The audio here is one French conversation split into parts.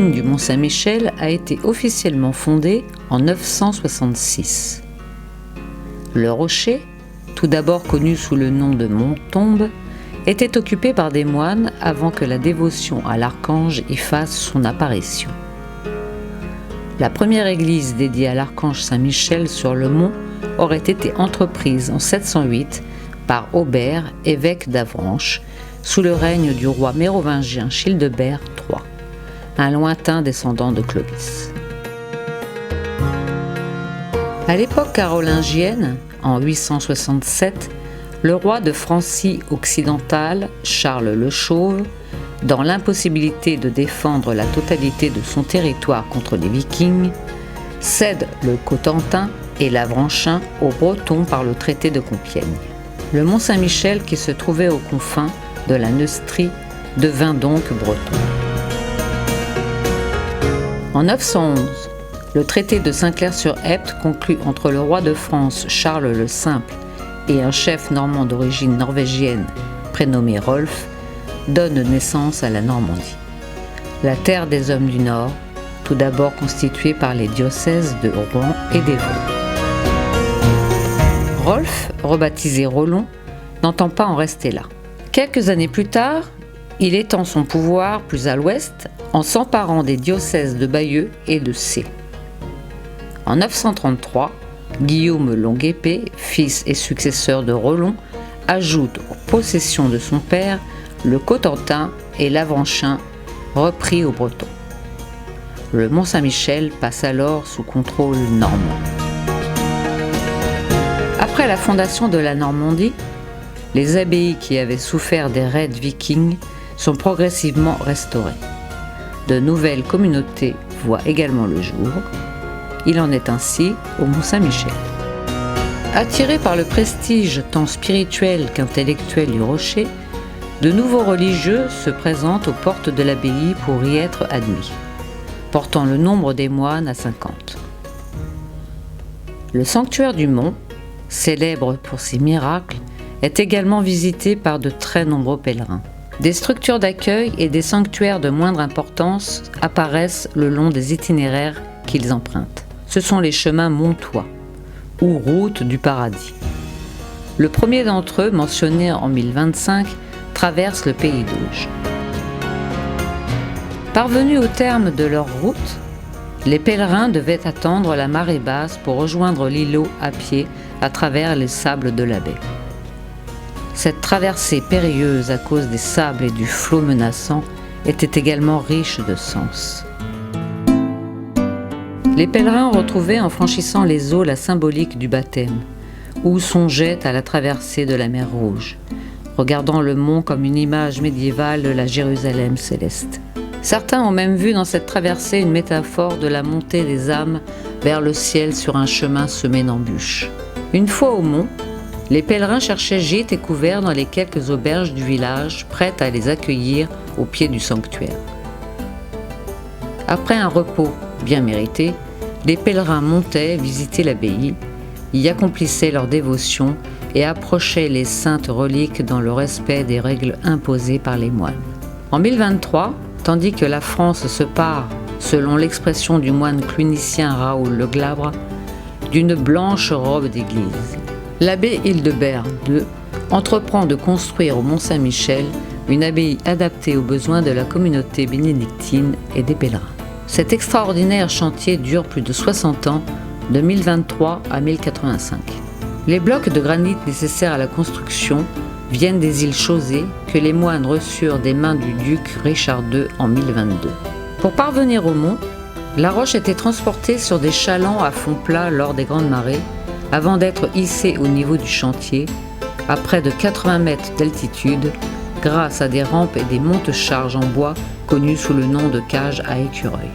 viking du Mont-Saint-Michel a été officiellement fondée en 966. Le rocher, tout d'abord connu sous le nom de Mont Tombe, était occupé par des moines avant que la dévotion à l'archange y fasse son apparition. La première église dédiée à l'archange Saint-Michel sur le mont aurait été entreprise en 708 par Aubert, évêque d'Avranches, sous le règne du roi mérovingien Childebert III, un lointain descendant de Clovis. À l'époque carolingienne, en 867, le roi de Francie occidentale, Charles le Chauve, dans l'impossibilité de défendre la totalité de son territoire contre les Vikings, cède le Cotentin et l'Avranchin aux Bretons par le traité de Compiègne. Le Mont Saint-Michel, qui se trouvait aux confins de la Neustrie, devint donc breton. En 911, le traité de Saint-Clair-sur-Epte, conclu entre le roi de France Charles le Simple et un chef normand d'origine norvégienne prénommé Rolf, donne naissance à la Normandie, la terre des hommes du Nord, tout d'abord constituée par les diocèses de Rouen et d'Évreux. Rolf, rebaptisé Rollon, n'entend pas en rester là. Quelques années plus tard, il étend son pouvoir plus à l'ouest en s'emparant des diocèses de Bayeux et de Sées. En 933, Guillaume Longue-Épée, fils et successeur de Rollon, ajoute aux possessions de son père le Cotentin et l'Avranchin, repris aux Bretons. Le Mont Saint-Michel passe alors sous contrôle normand. Après la fondation de la Normandie, les abbayes qui avaient souffert des raids vikings sont progressivement restaurées. De nouvelles communautés voient également le jour. Il en est ainsi au Mont Saint-Michel. Attirés par le prestige tant spirituel qu'intellectuel du rocher, de nouveaux religieux se présentent aux portes de l'abbaye pour y être admis, portant le nombre des moines à 50. Le sanctuaire du Mont, célèbre pour ses miracles, est également visité par de très nombreux pèlerins. Des structures d'accueil et des sanctuaires de moindre importance apparaissent le long des itinéraires qu'ils empruntent. Ce sont les chemins montois, ou routes du paradis. Le premier d'entre eux, mentionné en 1025, traverse le pays d'Auge. Parvenus au terme de leur route, les pèlerins devaient attendre la marée basse pour rejoindre l'îlot à pied à travers les sables de la baie. Cette traversée périlleuse à cause des sables et du flot menaçant était également riche de sens. Les pèlerins retrouvaient en franchissant les eaux la symbolique du baptême, ou songeaient à la traversée de la mer Rouge, regardant le mont comme une image médiévale de la Jérusalem céleste. Certains ont même vu dans cette traversée une métaphore de la montée des âmes vers le ciel sur un chemin semé d'embûches. Une fois au mont, les pèlerins cherchaient gîte et couvert dans les quelques auberges du village, prêtes à les accueillir au pied du sanctuaire. Après un repos bien mérité, les pèlerins montaient visiter l'abbaye, y accomplissaient leur dévotion et approchaient les saintes reliques dans le respect des règles imposées par les moines. En 1023, tandis que la France se pare, selon l'expression du moine clunicien Raoul Le Glabre, d'une blanche robe d'église, l'abbé Hildebert II entreprend de construire au Mont Saint-Michel une abbaye adaptée aux besoins de la communauté bénédictine et des pèlerins. Cet extraordinaire chantier dure plus de 60 ans, de 1023 à 1085. Les blocs de granit nécessaires à la construction viennent des îles Chausée que les moines reçurent des mains du duc Richard II en 1022. Pour parvenir au mont, la roche était transportée sur des chalands à fond plat lors des grandes marées, avant d'être hissée au niveau du chantier, à près de 80 mètres d'altitude, grâce à des rampes et des monte-charges en bois connus sous le nom de cage à écureuil.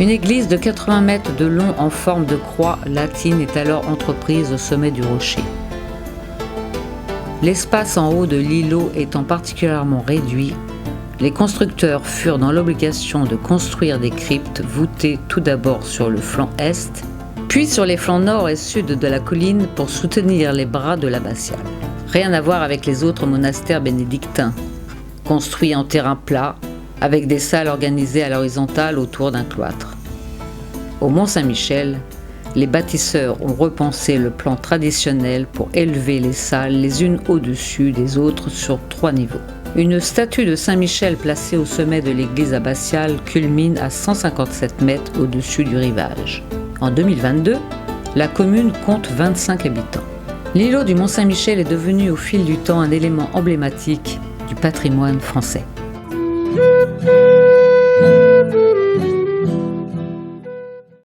Une église de 80 mètres de long en forme de croix latine est alors entreprise au sommet du rocher. L'espace en haut de l'îlot étant particulièrement réduit, les constructeurs furent dans l'obligation de construire des cryptes voûtées tout d'abord sur le flanc est, puis sur les flancs nord et sud de la colline pour soutenir les bras de l'abbatiale. Rien à voir avec les autres monastères bénédictins, construits en terrain plat avec des salles organisées à l'horizontale autour d'un cloître. Au Mont-Saint-Michel, les bâtisseurs ont repensé le plan traditionnel pour élever les salles les unes au-dessus des autres sur 3 niveaux. Une statue de Saint-Michel placée au sommet de l'église abbatiale culmine à 157 mètres au-dessus du rivage. En 2022, la commune compte 25 habitants. L'îlot du Mont-Saint-Michel est devenu au fil du temps un élément emblématique du patrimoine français.